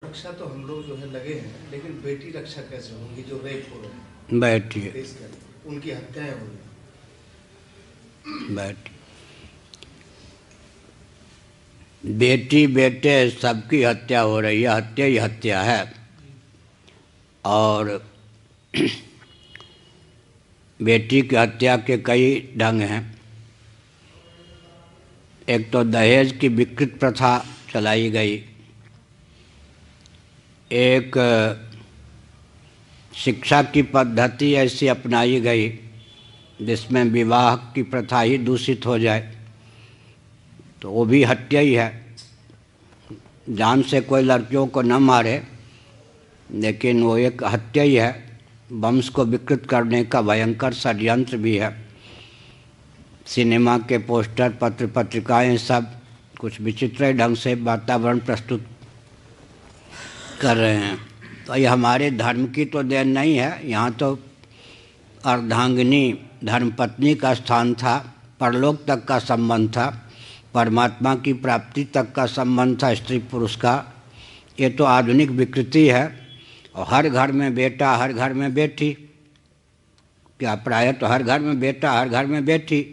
रक्षा तो हम लोग जो है लगे हैं, लेकिन बेटी रक्षा कैसे होगी जो रेप हो रहे हैं? बैठिए उनकी हत्याएं हो रही। बैठ बेटी बेटे सबकी हत्या हो रही है, हत्या ही हत्या है। और बेटी की हत्या के कई ढंग हैं। एक तो दहेज की विकृत प्रथा चलाई गई, एक शिक्षा की पद्धति ऐसी अपनाई गई जिसमें विवाह की प्रथा ही दूषित हो जाए, तो वो भी हत्या ही है। जान से कोई लड़कियों को न मारे, लेकिन वो एक हत्या ही है। वंश को विकृत करने का भयंकर षड्यंत्र भी है। सिनेमा के पोस्टर, पत्र पत्रिकाएं सब कुछ विचित्र ढंग से वातावरण प्रस्तुत कर रहे हैं। तो ये हमारे धर्म की तो देन नहीं है। यहाँ तो अर्धांगिनी धर्मपत्नी का स्थान था, परलोक तक का संबंध था, परमात्मा की प्राप्ति तक का संबंध था स्त्री पुरुष का। ये तो आधुनिक विकृति है। और हर घर में बेटा, हर घर में बेटी, क्या प्रायः तो हर घर में बेटा, हर घर में बेटी।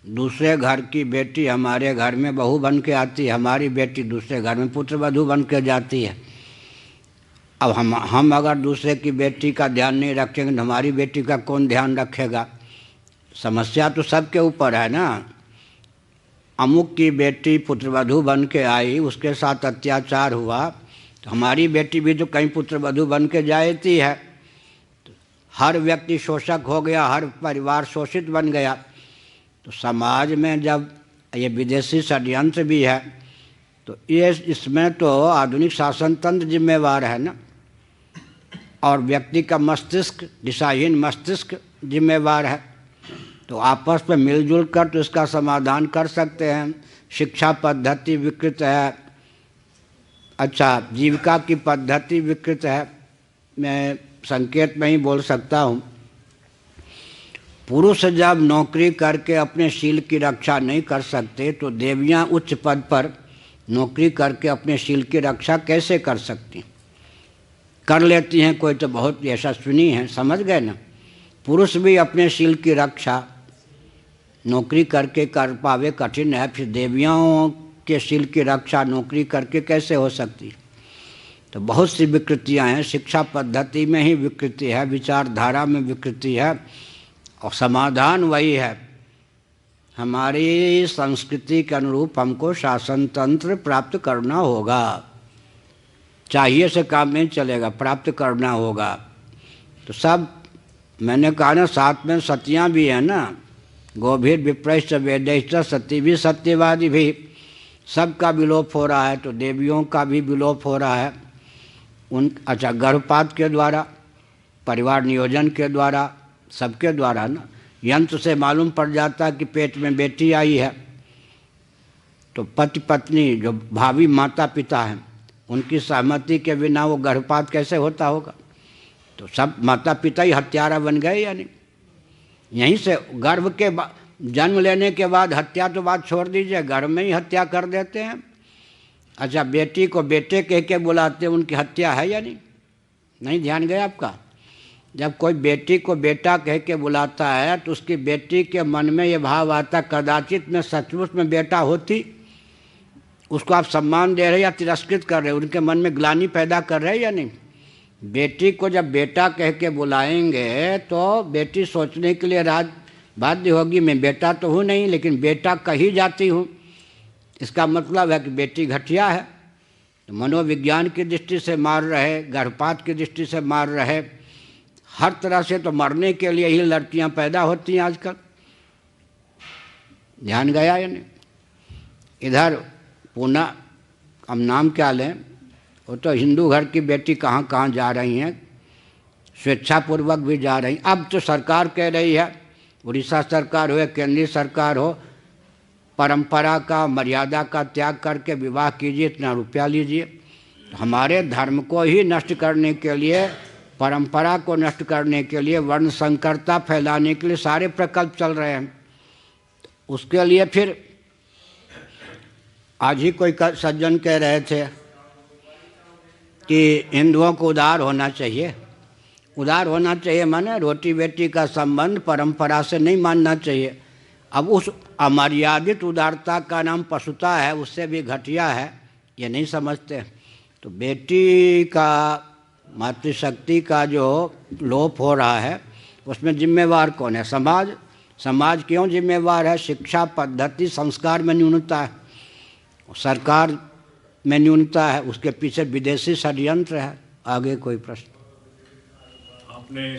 दूसरे घर की बेटी हमारे घर में बहू बन के आती है, हमारी बेटी दूसरे घर में पुत्रवधू बन के जाती है। अब हम अगर दूसरे की बेटी का ध्यान नहीं रखेंगे तो हमारी बेटी का कौन ध्यान रखेगा? समस्या तो सबके ऊपर है ना। अमुक की बेटी पुत्रवधू बन के आई, उसके साथ अत्याचार हुआ, तो हमारी बेटी भी तो कहीं पुत्रवधू बन के जाती है। हर व्यक्ति शोषक हो गया, हर परिवार शोषित बन गया। तो समाज में जब ये विदेशी षड्यंत्र भी है, तो ये इसमें तो आधुनिक शासन तंत्र जिम्मेवार है ना, और व्यक्ति का मस्तिष्क, दिशाहीन मस्तिष्क जिम्मेवार है। तो आपस में मिलजुल कर तो इसका समाधान कर सकते हैं। शिक्षा पद्धति विकृत है, अच्छा जीविका की पद्धति विकृत है। मैं संकेत में ही बोल सकता हूँ, पुरुष जब नौकरी करके अपने शील की रक्षा नहीं कर सकते, तो देवियाँ उच्च पद पर नौकरी करके अपने शील की रक्षा कैसे कर सकती? कर लेती हैं, कोई तो बहुत यशस्विनी हैं, समझ गए ना। पुरुष भी अपने शील की रक्षा नौकरी करके कर पावे कठिन है, फिर देवियों के शील की रक्षा नौकरी करके कैसे हो सकती? तो बहुत सी विकृतियां हैं। शिक्षा पद्धति में ही विकृति है, विचारधारा में विकृति है, और समाधान वही है। हमारी संस्कृति के अनुरूप हमको शासन तंत्र प्राप्त करना होगा। चाहिए से काम नहीं चलेगा, प्राप्त करना होगा। तो सब मैंने कहा ना, साथ में सतियाँ भी हैं ना, गोभीर विप्रैश्च वेदैश्च सती भी सत्यवादी भी, सबका विलोप हो रहा है। तो देवियों का भी विलोप हो रहा है। अच्छा, गर्भपात के द्वारा, परिवार नियोजन के द्वारा, सबके द्वारा ना। यंत्र से मालूम पड़ जाता है कि पेट में बेटी आई है, तो पति पत्नी जो भावी माता पिता हैं, उनकी सहमति के बिना वो गर्भपात कैसे होता होगा? तो सब माता पिता ही हत्यारा बन गए या नहीं? यहीं से गर्भ के जन्म लेने के बाद हत्या तो बात छोड़ दीजिए, घर में ही हत्या कर देते हैं। अच्छा, बेटी को बेटे कह के बुलाते हैं, उनकी हत्या है या नहीं? नहीं ध्यान गया आपका? जब कोई बेटी को बेटा कह के बुलाता है, तो उसकी बेटी के मन में ये भाव आता, कदाचित में सचमुच में बेटा होती। उसको आप सम्मान दे रहे या तिरस्कृत कर रहे, उनके मन में ग्लानि पैदा कर रहे या नहीं? बेटी को जब बेटा कह के बुलाएंगे तो बेटी सोचने के लिए बाध्य होगी, मैं बेटा तो हूँ नहीं, लेकिन बेटा कही जाती हूँ। इसका मतलब है कि बेटी घटिया है। तो मनोविज्ञान की दृष्टि से मार रहे, गर्भपात की दृष्टि से मार रहे, हर तरह से तो मरने के लिए ही लड़कियाँ पैदा होती हैं आजकल। ध्यान गया या नहीं? इधर पुनः हम नाम क्या लें, वो तो हिंदू घर की बेटी कहाँ कहाँ जा रही हैं, स्वेच्छापूर्वक भी जा रही। अब तो सरकार कह रही है, उड़ीसा सरकार हो या केंद्रीय सरकार हो, परंपरा का, मर्यादा का त्याग करके विवाह कीजिए, इतना रुपया लीजिए। तो हमारे धर्म को ही नष्ट करने के लिए, परंपरा को नष्ट करने के लिए, वर्ण संकरता फैलाने के लिए सारे प्रकल्प चल रहे हैं। उसके लिए फिर आज ही कोई सज्जन कह रहे थे कि हिंदुओं को उदार होना चाहिए। उदार होना चाहिए माने रोटी बेटी का संबंध परंपरा से नहीं मानना चाहिए। अब उस अमर्यादित उदारता का नाम पशुता है, उससे भी घटिया है, ये नहीं समझते। तो बेटी का मातृशक्ति का जो लोप हो रहा है उसमें जिम्मेवार कौन है? समाज। समाज क्यों जिम्मेवार है? शिक्षा पद्धति संस्कार में न्यूनता है, सरकार में न्यूनता है, उसके पीछे विदेशी षड्यंत्र है। आगे कोई प्रश्न? आपने